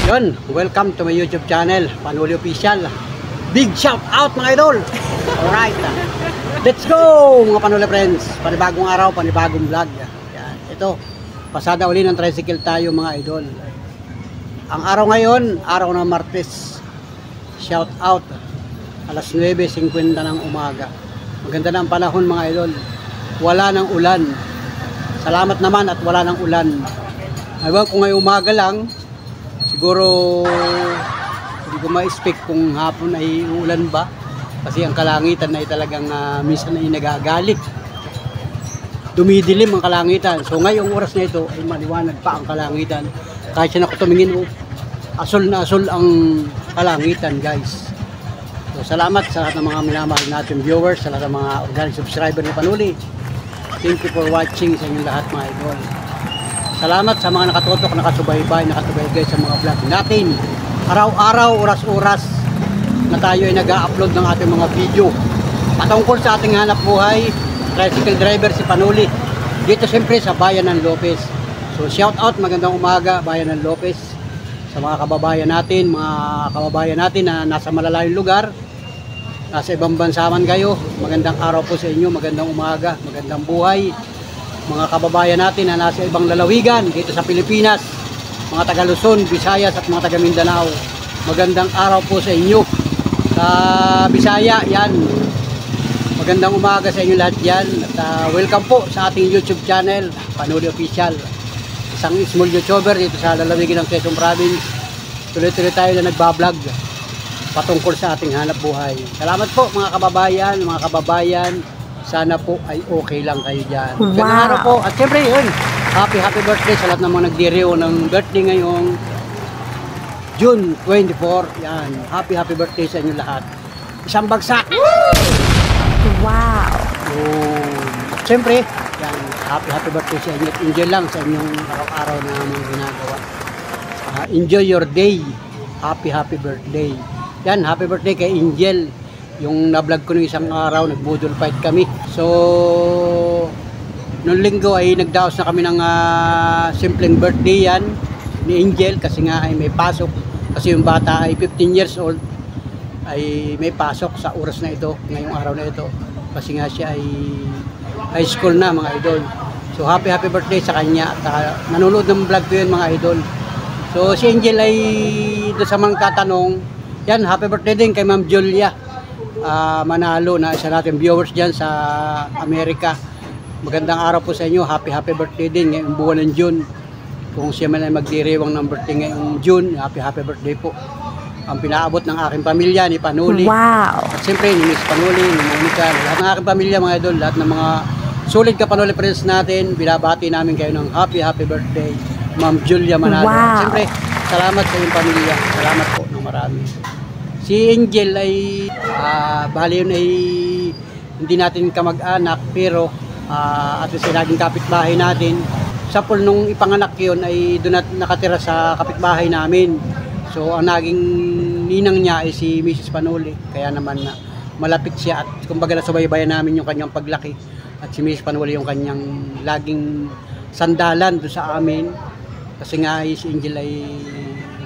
Yun, welcome to my YouTube channel, Panuli Official. Big shout out mga idol. Alright, let's go mga Panuli friends. Panibagong araw, panibagong vlog. Yan. Ito, pasada uli ng tricycle tayo mga idol. Ang araw ngayon, araw ng Martes. Shout out, alas 9:50 ng umaga. Maganda na ang panahon mga idol. Wala ng ulan. Salamat naman at wala ng ulan. Ewan ko ngayong umaga lang, siguro hindi ko ma-expect kung hapon ay uulan ba. Kasi ang kalangitan ay talagang minsan ay nagagalit. Dumidilim ang kalangitan. So ngayong oras na ito ay maliwanag pa ang kalangitan. Kahit siya ako tumingin, asol na asol ang kalangitan guys. So salamat sa lahat ng mga minamahal natin viewers, sa lahat ng mga organic subscriber ni Panuli. Thank you for watching sa inyong lahat mga idol. Salamat sa mga nakatutok, nakasubaybay sa mga vlog natin. Araw-araw, oras-oras na tayo ay nag-upload ng ating mga video. Patungkol sa ating hanap buhay, tricycle driver si Panuli. Dito siyempre sa Bayan ng Lopez. So shout out, magandang umaga Bayan ng Lopez. Sa mga kababayan natin na nasa malalayong lugar. Nasa ibang bansa man kayo, magandang araw po sa inyo, magandang umaga, magandang buhay. Mga kababayan natin na nasa ibang lalawigan dito sa Pilipinas, mga taga Luzon, Visayas at mga taga Mindanao, magandang araw po sa inyo. Sa Bisaya, yan, magandang umaga sa inyo lahat yan. At welcome po sa ating YouTube channel, Panuli Official. Isang small YouTuber dito sa lalawigan ng Quezon Province. Tuloy-tuloy tayo na nagbablog patungkol sa ating hanap buhay. Salamat po mga kababayan. Sana po ay okay lang kayo dyan. Wow. Ganang araw po. At siyempre yun, happy birthday sa lahat ng mga nagdiriw ng birthday ngayong June 24. Yan, happy birthday sa inyo lahat. Isang bagsak. Wow. At siyempre, yan, happy birthday sa inyo. At enjoy lang sa inyong araw-araw na mga ginagawa. Enjoy your day. Happy birthday. Yan, happy birthday kay Angel. Yung na-vlog ko nung isang araw, nag-budol fight kami. So, noong linggo ay nagdaos na kami ng simpleng birthday yan ni Angel kasi nga ay may pasok. Kasi yung bata ay 15 years old ay may pasok sa oras na ito, ngayong araw na ito. Kasi nga siya ay high school na mga idol. So, happy birthday sa kanya. At nanonood ng vlog ko yun mga idol. So, si Angel ay doon sa mga katanong, yan, happy birthday din kay Ma'am Julia Manalo na isa natin viewers dyan sa Amerika. Magandang araw po sa inyo. Happy birthday din ngayong buwan ng June. Kung siya man ay magdiriwang ng birthday ngayong June, happy birthday po. Ang pinaabot ng aking pamilya ni Panuli. Wow. At siyempre ni Miss Panuli, ni Monica, lahat ng aking pamilya mga idol, lahat ng mga solid ka Panuli friends natin, binabati namin kayo ng happy birthday Ma'am Julia Manalo. Wow. At siyempre, salamat sa iyong pamilya. Salamat po ng marami. Si Angel ay bali yun ay hindi natin kamag-anak pero at least naging kapitbahay natin. Sa pool nung ipanganak yun ay doon nakatira sa kapitbahay namin. So ang naging ninang niya ay si Mrs. Panuli. Kaya naman malapit siya at kumbaga nasubaybayan namin yung kanyang paglaki. At si Mrs. Panuli yung kanyang laging sandalan doon sa amin. Kasi nga si Angel ay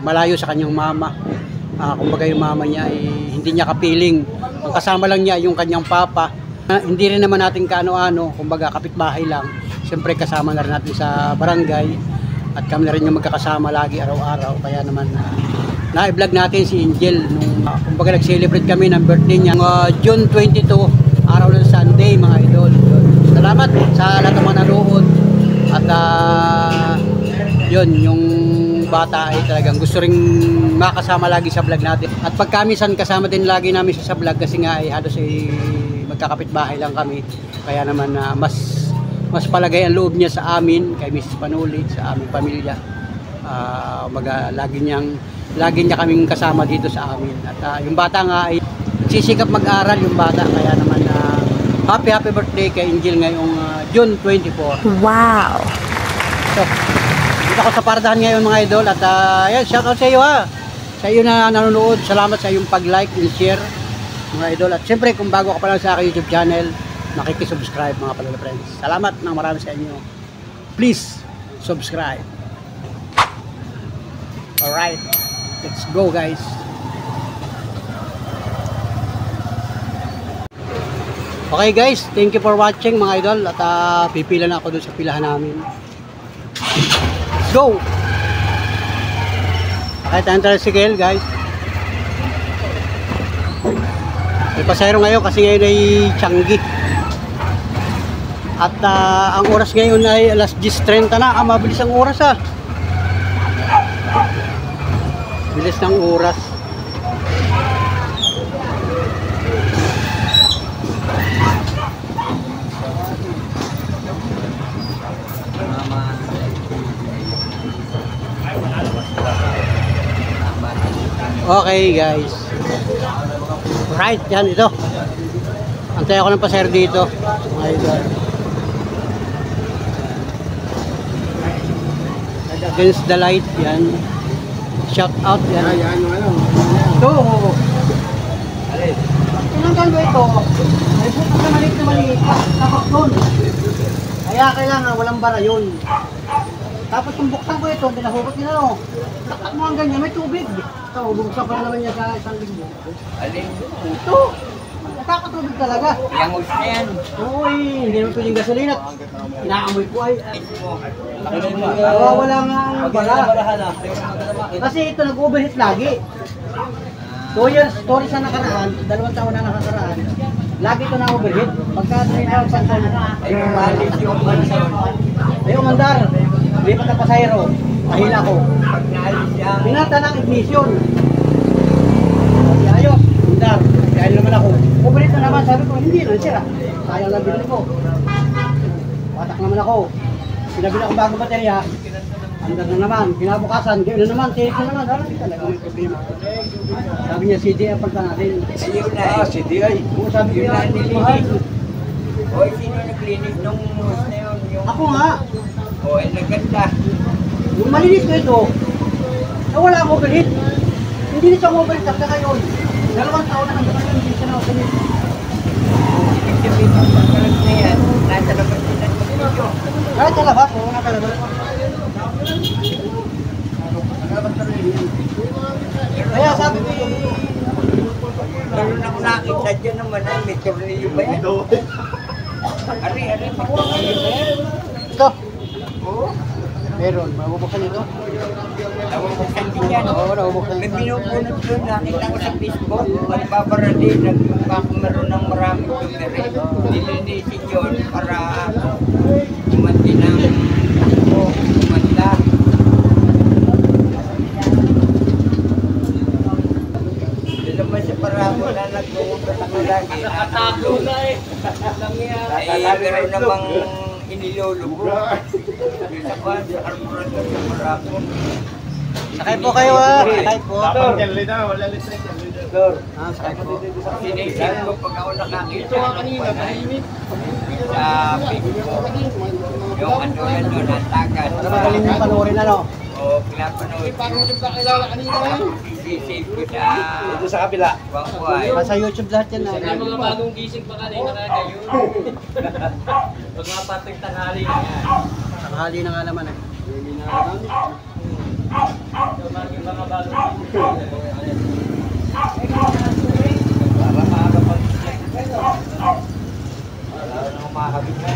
malayo sa kanyang mama. Kumbaga yung mama niya ay hindi niya kapiling. Ang kasama lang niya yung kanyang papa. Hindi rin naman natin kaano-ano, kumbaga kapitbahay lang. Siyempre kasama na rin natin sa barangay. At kami na rin yung magkakasama lagi araw-araw. Kaya naman na-vlog natin si Angel. Kumbaga nag-celebrate kami ng birthday niya. June 22, araw ng Sunday mga idol. Salamat sa lahat ng mga nanood. At yun, yung bata ay talagang gusto ring makasama lagi sa vlog natin. At pagkamisan kasama din lagi namin siya sa vlog kasi nga ay halos ay magkakapitbahay lang kami. Kaya naman mas palagay ang loob niya sa amin, kay Mrs. Panuli, sa aming pamilya. Lagi niya kaming kasama dito sa amin. At yung bata nga ay sisikap mag-aral yung bata. Kaya naman happy birthday kay Angel ngayong June 24. Wow. So, dito ako sa pardahan ngayon mga idol at yan, shout out sa iyo sa iyo na nanonood. Salamat sa iyong pag-like and share mga idol. At syempre kung bago ka pa lang sa aking YouTube channel, makikisubscribe mga Panuli friends. Salamat ng marami sa inyo. Please subscribe. Alright. Let's go guys. Okay guys, thank you for watching mga idol. At pipila na ako dun sa pilahan namin. Let's go! Kahit ang tricycle guys. May pasayro ngayon kasi ngayon ay Changi. At ang oras ngayon ay alas 10:30 na. Mabilis ang oras Bilis ng oras. Okay guys. Right, yan ito. Antay ako ng pasayro dito. Against the light, yan. Shout out, yan. Ito. Tinanggal ba ito? Ay bukas na maliit. Tapos doon. Kaya kailangan walang bara yun. Tapos kung buksan ko ito, pinahugot nila no. Taktak mo ang ganyan, may tubig. Ito, bubuksan ko na naman niya sa isang linggo. Alin? Ito. Nakakatubig talaga. Yang na yan. Oo hindi naman pwedeng gasolina. Inaamoy ko ay. Wala nga ang bara. Kasi ito nag-overheat lagi. 2 years, story sa nakaraan, 2 taon na nakakaraan. Lagi ito na-overheat. Pagka na pansan. Ayun, mandar. Lipat na pasayro. Pahila ko. Pinata ng ignition. Ayos, mandar. Kaya naman ako. Overheat na naman. Sabi ko, hindi na sira. Sayang lang binili ko. Patak naman ako. Pinabili ako bagong baterya. Andar na naman. Kinabukasan. Gano'n naman. Tinik na naman. Hindi talaga may problema. Sabi niya, CDI ang pagka natin. Ayun na. CDI. Oo, sabi ko na, mahal. Hoy, sino naglinis nung host na yun? Ako nga. O, naganda. Yung malinis ko ito, nawala ang overheat. Hindi nito ang overheat hanggang ngayon. 2 taon na hanggang ngayon, hindi siya na overheat. Sabihin mo, pagkalag na yan, nasa labas nila ng video. Kahit sa labas, oo nga talaga. Kaya sabi ko Meron ako nakita dyan naman, may tornilyo ba yan? Ari, may tornilyo ba yan? ito, Oo. meron, mabubuksan ito. Nabubuksan din yan. Oo, nabubuksan May ito. pinupunod doon, nakita ko sa Facebook, magbabara din, nagpapamaroon ng maraming tumere. Nilinisin yun para umanti ng umanda. Hindi naman siya paramo na nag-uubra ako lagi. Nakatako na eh. Meron namang inilulubo. Yung sa kwan, sa karburador sa paramo. Sakay po kayo sakay po. Sakay po. Sinisip ko pag ako nakakita ng panay sa Facebook. Yung ano na doon, ang tagat. Para magaling yung panoorin ano. O, pinapanood ko. Sinisip ko sa kabila. Wangway. Sa YouTube lahat yan. Mga bagong gising pa kanina ngayon. Pag mga patag tanghali na yan. Tanghali na nga naman Yung mga bagong gising. Para makakapag-check. Para makakabit na.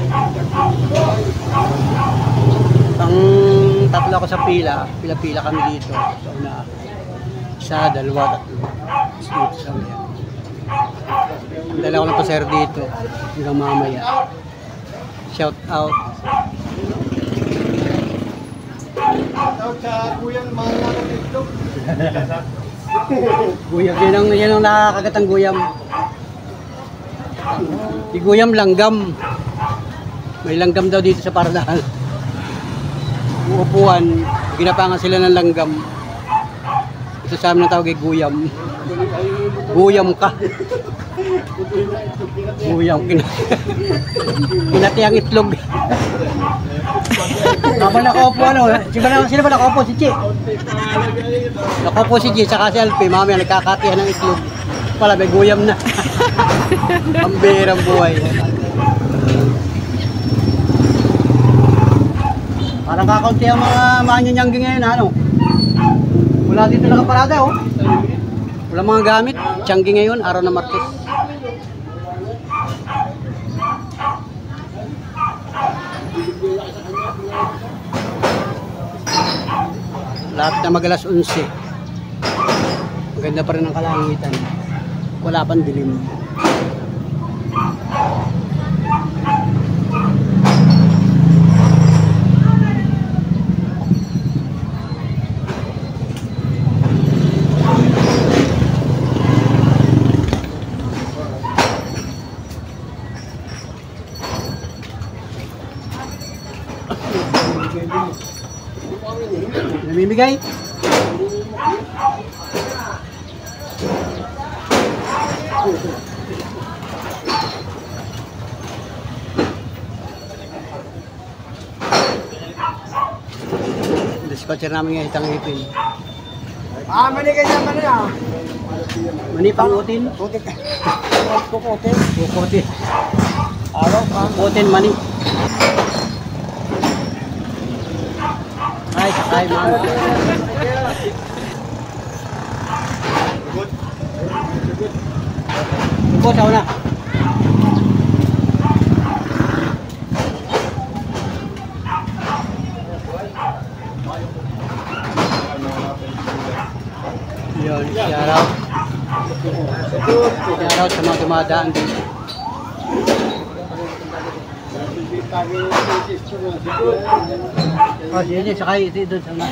Ang tatlo ako sa pila kami dito. So una, isa, dalawa, tatlo. Dito sa ulit. Dala ko ng pasero dito hanggang mamaya. Shout out. Guyam, yan ang nakakagat ang guyam. Di guyam, langgam. May langgam daw dito sa Pardahan. Uupuan, ginapangan sila ng langgam. Ito sa amin ang tawag ay guyam. Guyam ka. Guyam, kinatiyang itlog. Habang nakaupo sino ba nakaupo? Si Chi. Nakaupo si Chi, saka si Alpi, mamaya nagkakatihan ng itlog. Pala, may guyam na. Pambirang buhay. Parang kakaunti ang mga manyanyanggi ngayon, ano? Mula wala dito nakaparada oh. Wala mga gamit. Tianggi ngayon, araw na Martes. Lahat na mag-alas 11. Maganda pa rin ang kalangitan. Wala pang dilim. Namimigay? Dispatcher namin ngayon itang ipin. Mani ka dyan, mani ah. Mani pang utin? Putik. Kukotin. Kukotin. Araw pa. Kukotin mani. Ay, sakay man. Ito, sa una. Yun, shoutout. Shoutout sa mga dumadaan dito. Oh, sige, sakay ito doon sa una.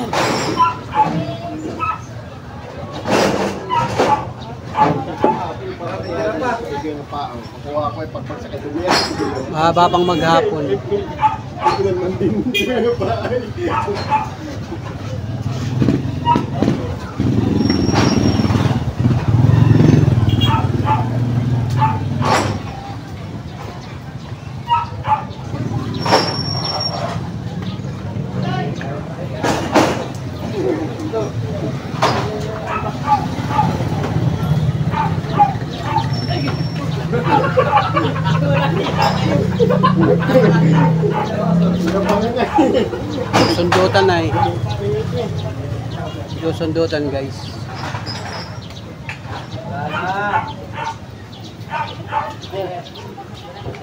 Mahaba pang maghapon. Sundutan na eh. Sundutan guys.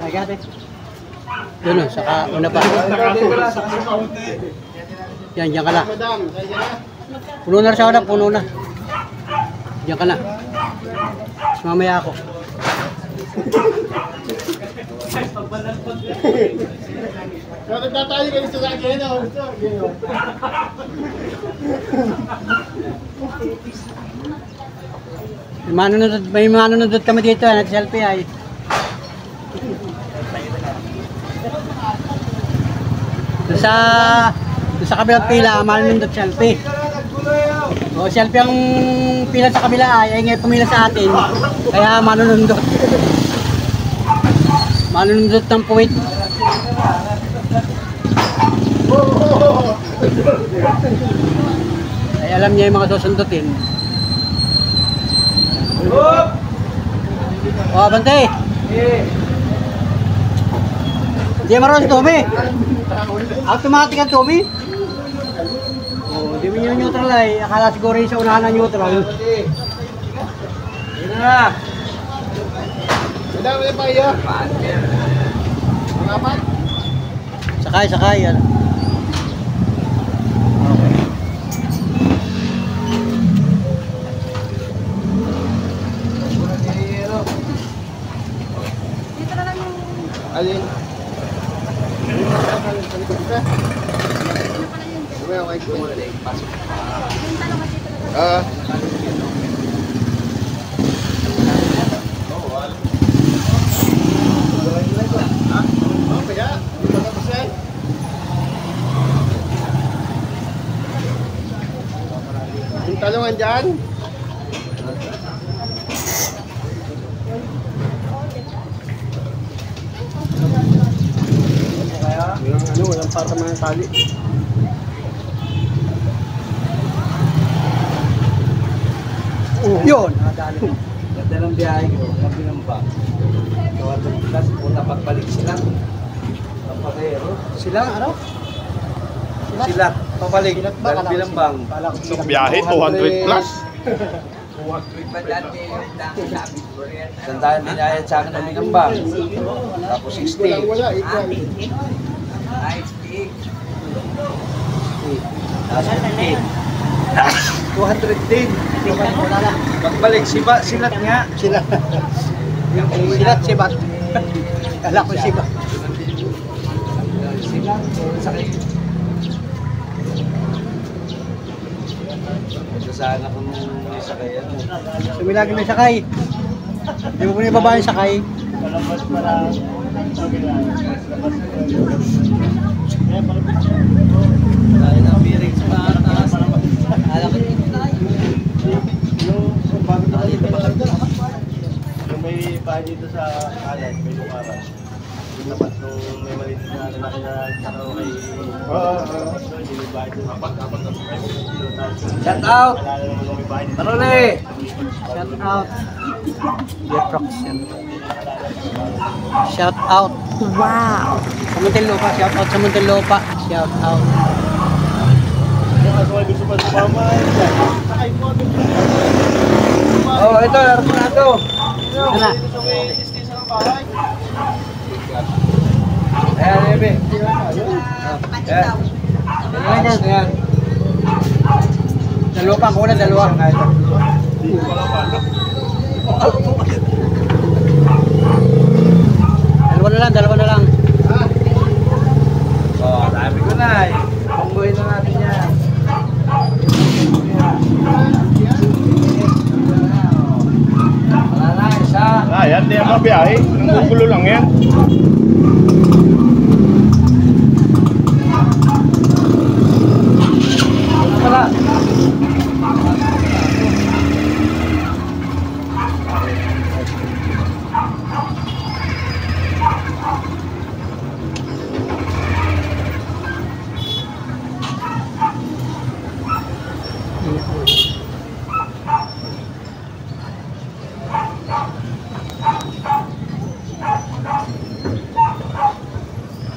Ay gati. Doon saka una pa. Yan, diyan ka na. Puno na siya na, puno na. Diyan ka na. Mamaya ako. Nagtatali kayo sa akin, may manunod kami dito, nag-selfie ay. Doon sa kabilang pila, manunod selfie. O, selfie ang pila sa kabila ay ngay pumila sa atin. Kaya manunod. Manunod ng puwit. Ay alam niya yung mga susundutin. Oh, bantay. Hindi marunong tumi. Automatic ang tumi. Oh, di mo yung neutral ay. Akala siguro yung sa unahan ng neutral. Yan na. Madami na pa iya. Mga apat? Sakay, sakay. Yan. Alin? Yung talungan dyan? Walang pata mga tali. Yun. Ganda ng biyahe ko, sabi ng bag. Gawa ng plus, kung napagbalik sila. Kapatero. Sila, ano? Sila, papalik. Dahil bilambang. Sa biyahe, 200 plus. Sandahan binayad sa akin ng bilambang. Tapos 60. Tapos 210. Pagbalik, silat nga. Silat. Silat, sibat. Kala ko sibat. Silat, sakit. Gusto sana kung may sakayan mo. Sumilagi may sakay. Di mo po yung babae sakay. Dahil ng bearing sa taas. Alam ko dito tayo. Yung may bahay dito sa kanan, may lukaran. Yung tapat nung may maliit na lalaki na tao kay... Hindi may bahay dito. Apat na Shout out! Alala naman nung may bahay dito. Parole! Shout out. Jeprox yan. Shout out. Wow. Sa Muntinlupa. Shout out sa Muntinlupa. Shout out. Yung kaso ay gusto pa sumama. Sakay mo. Oh, ito, Arpunado. Ano na? Dito sa may station ng bahay. Ayan, Ebe. Ayan. Ayos na yan. Dalawa pa. Kuna dalawa. Dito pa lang ba? Dalawa na lang. Oh, sabi ko na eh. Pangbuhin na natin yan. Wala na, isa. Yan, di ang biyahe. Ang gulo lang yan. Wala.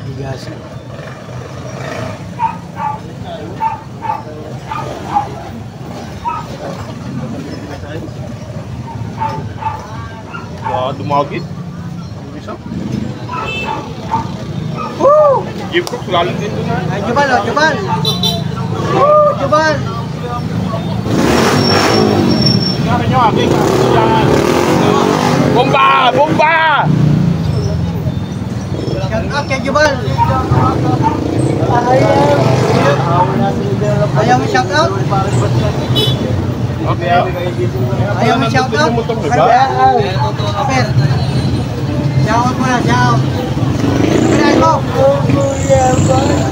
Bigas. Dumagit. Isa. Woo! Give ko, lalim dito na. Ay, Jubal, oh, Jubal. Woo, Jubal. Kaya nyo, aking yan. Bomba! Bomba! Shout out kay Jubal. Ayaw mo shout out? Okay. Ayaw mo shout out? Aper. Shout out mo na, shout. Pinahin mo.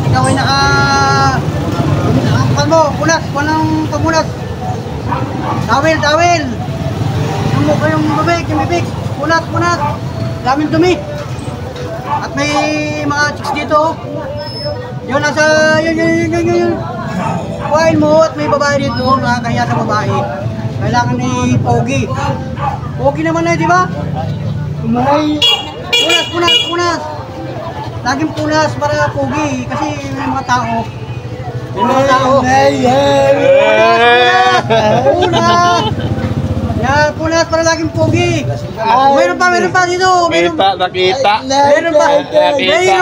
Ikaw ay Kan mo, punas. Walang pamunas. Tawil, tawil. Yung mukha yung bibig. Punat, punat. Daming dumi. At may mga chicks dito. Yun, nasa, yun. Kuhain mo at may babae dito, nakakaya sa babae. Kailangan ni Pogi. Pogi naman na, di ba? Punas. Laging punas para Pogi. Kasi may mga tao. Punas! Yan, punas para laging Pogi. Meron pa dito. Nakita. Meron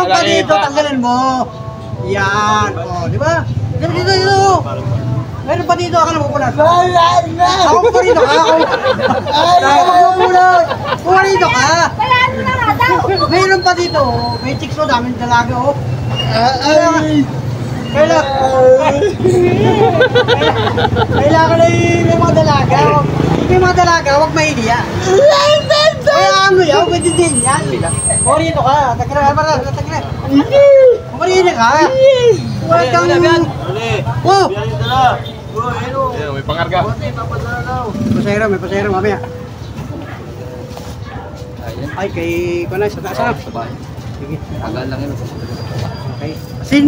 pa dito, tanggalin mo. Yan, o, di ba? Dito. Meron pa dito, ako na pupunas. Ako pa rito ka, Pupunas dito ka. Meron pa dito, may chicks mo, daming dalaga, oh. Kailangan na may mga dalaga. May mga dalaga, huwag mahihiya. Kaya ano yan, pwede din yan. O rito ka, tagkira. Marina ka. Huwag kang... Oh! May pangarga. May pasahero, mamaya. Ay, kay... Kung sa taas na. Sige. Tagal lang yun. Okay. Asin!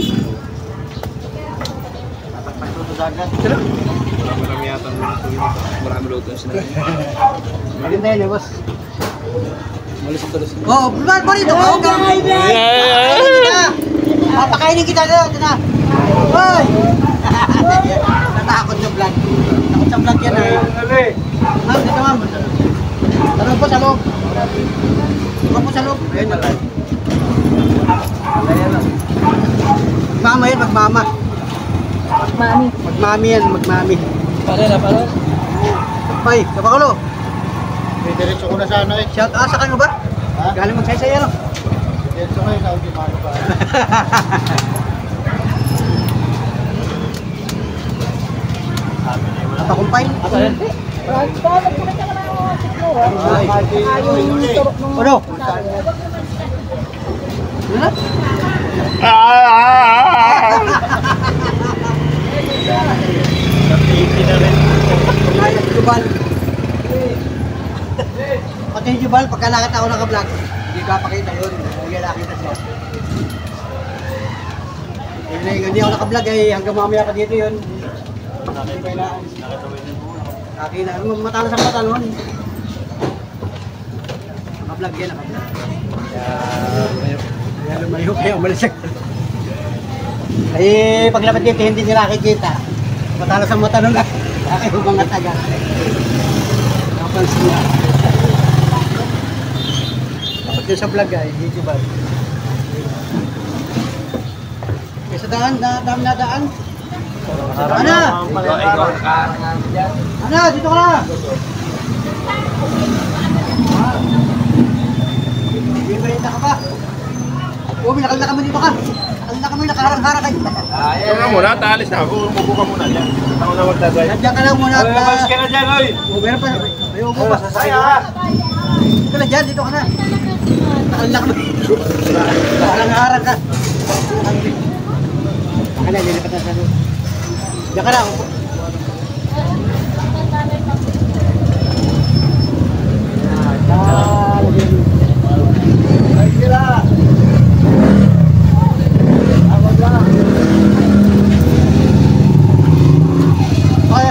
Tira. Marami yata. Marami luto sila. Maganda yan, boss. Malusog. Oh, ba rito ka? Papakainin kita. Ito na. Hoy! Natakot sa vlog. Takot sa vlog yan eh. Ma'am, dito ma'am. Tanong po sa loob. Tanong po sa loob. Ayun na lang. Magmama yan, magmama. Mami. Magmami yan, magmami. Pare na, pare. Hoy, kapakulo. May diretso ko na sana eh. Shout out sa kanyo ba? Ha? Galing magsaysay ano? Diretso kayo sa Audi Mano ba? Napakumpay. Apa yan? Ay. Ano? Ano? Ay, Jubal. Pati si Jubal, pagka nakita ako naka-vlog, hindi ka pakita yun. Hindi nakita siya. Hindi ako naka-vlog eh, hanggang mamaya ka dito yun. Nakita na, matalas ang mata nun. Naka-vlog yan, naka-vlog. Kaya lumayo kayo, umalis ako. Eh, paglapit dito, hindi nila nakikita. Matalas ang mata nun. Kaya mga taga. Napansin niya. Dapat yun sa vlog ay, dito ba? Kaya sa daan, dami na daan. Ana! Ana, dito ka na! May balita ka ba? Oo, may nakalala ka mo dito ka. Nakalala ka mo yung nakaharang-harang kayo. Ito nga muna, taalis na ako. Umupo ka muna dyan. Ako na magdadrive. Nandiyan ka lang muna. Mas ka na dyan, oy! Oo, meron pa. May upo pa. Dito ka na dyan, dito ka na. Nakalala ka mo. Nakaharang ka. Baka na, lilipat na sa doon. Diyan ka na, upo. Ay, sila! Awag lang! Okay,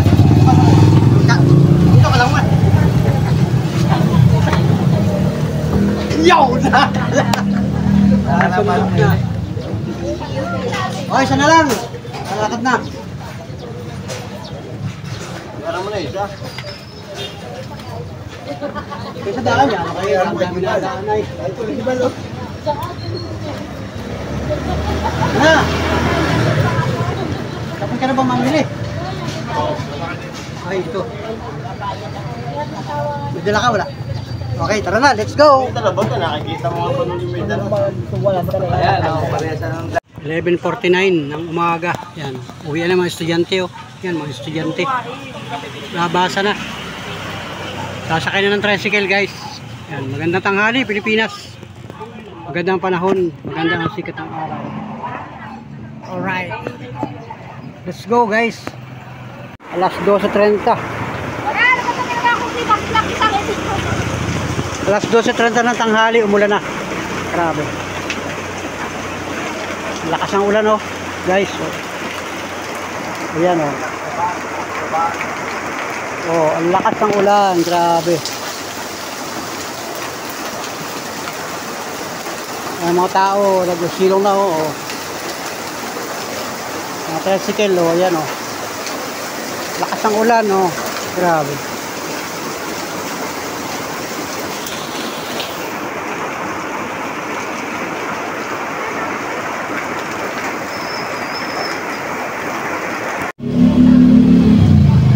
dito ka lang man. Yaw na! Okay, isa na lang. Kalakad na. Ano mo na isa? Kaysa daan yan, okay, ang dami na daan ay. Na! Tapos ka na ba mamili? Ay, ito. May dala ka, wala? Okay, tara na, let's go! May talabot na, nakikita mo nga pa nung yung may dala. Ayan, parehas na ng 11:49 ng umaga. Yan, uwi na mga estudyante oh. Yan, mga estudyante. Nabasa na. Sasakay na ng tricycle guys. Yan, magandang tanghali Pilipinas. Magandang panahon, magandang sikat ng araw. Alright. Let's go guys. Alas 12:30. Alas 12:30 ng tanghali, umulan na. Grabe. Lakas ng ulan oh, guys. Oh. Ayan oh. Oh, ang lakas ng ulan, grabe. Ay, mga tao, nagsilong na oh. Mga tricycle oh, ayan oh. Lakas ng ulan oh, grabe.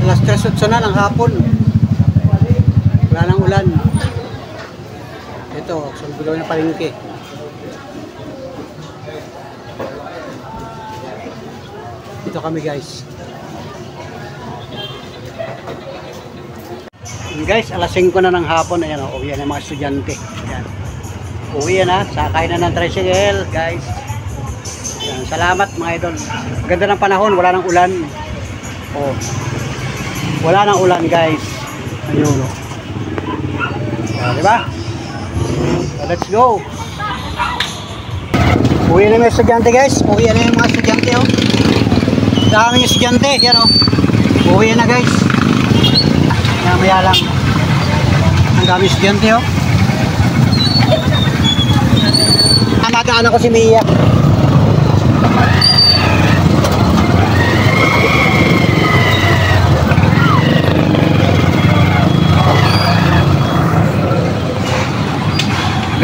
Alas 3:08 na ng hapon. Wala nang ulan. Ito, sumbulo na palengke. Dito kami guys. And guys, alas 5 na ng hapon. Ayan o, uwi na mga estudyante. Ayan. Uwi na, sakay na ng tricycle guys. Ayan, salamat mga idol. Ganda ng panahon, wala nang ulan. Oh. Wala nang ulan guys. Ayun o. Diba? So, let's go. Uwi na yung estudyante guys. Uwi na yung mga estudyante oh. Daming estudyante. Yan oh. Uwi na guys. Maya lang. Ang daming estudyante oh. Namadaan ako si Mia.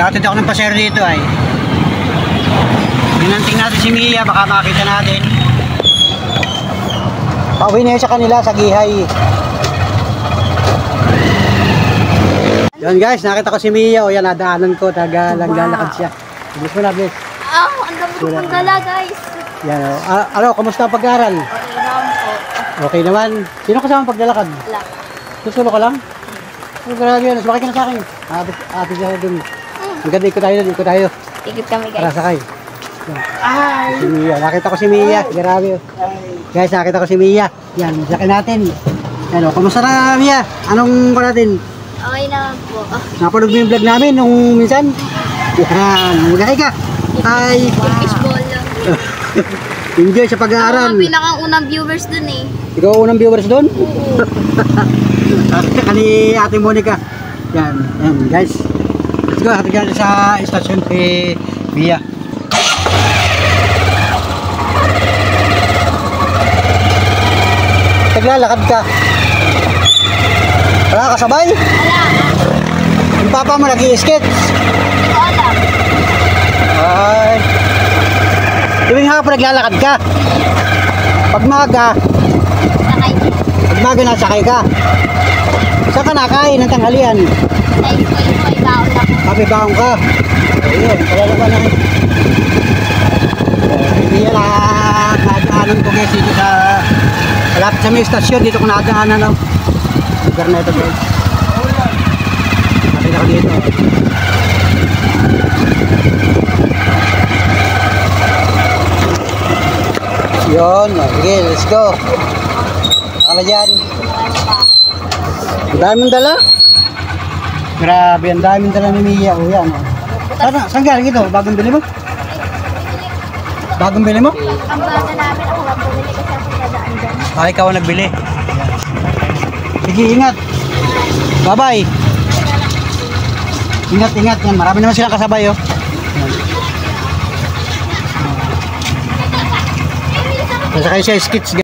Naghatid ako ng pasero dito ay. Binanting natin si Mia, baka makita natin. Pauwi na yun sa kanila, sa Gihay. Yan guys, nakita ko si Mia. O yan, nadaanan ko. Naglalakad siya. Bilis mo na, bilis. Ang dami ko pang dala, guys. Yan o. Ano, kamusta ang pag-aaral? Okay naman po. Okay naman. Sino kasama paglalakad? Wala. Susulo ka lang? Oh, grabe yan. Sumakay ka na sa akin. Ate siya dun. Ang ganda, ikot tayo dun. Ikot tayo. Tikit kami, Tara, guys. sakay. Si Mia. Nakita ko si Mia. Grabe. Guys, nakita ko si Mia. Yan, sakay natin. Ano, kamusta na Mia? Anong ko natin? Okay naman po. Napanood mo yung vlog namin nung minsan? Yan, magkakay ka. Ay, Fishball lang. enjoy sa pag-aaral. Ako ang pinakaunang viewers dun eh. Ikaw unang viewers doon? Oo. Kani Ate Monica. Yan, yan guys. Let's go, hatid natin sa istasyon kay Mia. Naglalakad ka. Wala kasabay? Wala. Yung papa mo nag-i-skate. Hindi ko alam. Ay. Tuwing hapon naglalakad ka. Pag maga, Sakay. pag maga nasakay ka. Saan ka nakain ng tanghalian? Dahil ko yung may baon lang. Kape baong ka. Ayun, palala ka na. Hindi yan nadaanan ko guys dito sa malapit sa may istasyon. Dito ko nadaanan. Lugar na ito guys. Nakita ko dito. Yun, sige, let's go. Ano dyan? Ang daming dala. Grabe, ang daming dala ni Mia. O yan. Saan galing ito? Bagong bili mo? Bagong bili mo? Ang bata namin ako lang bumili kasi ako nadaan dyan. Ah, ikaw ang nagbili. Sige, ingat. Bye-bye. Ingat, ingat. Yan, marami naman silang kasabay, oh. Yan. Nasa kayo siya skits.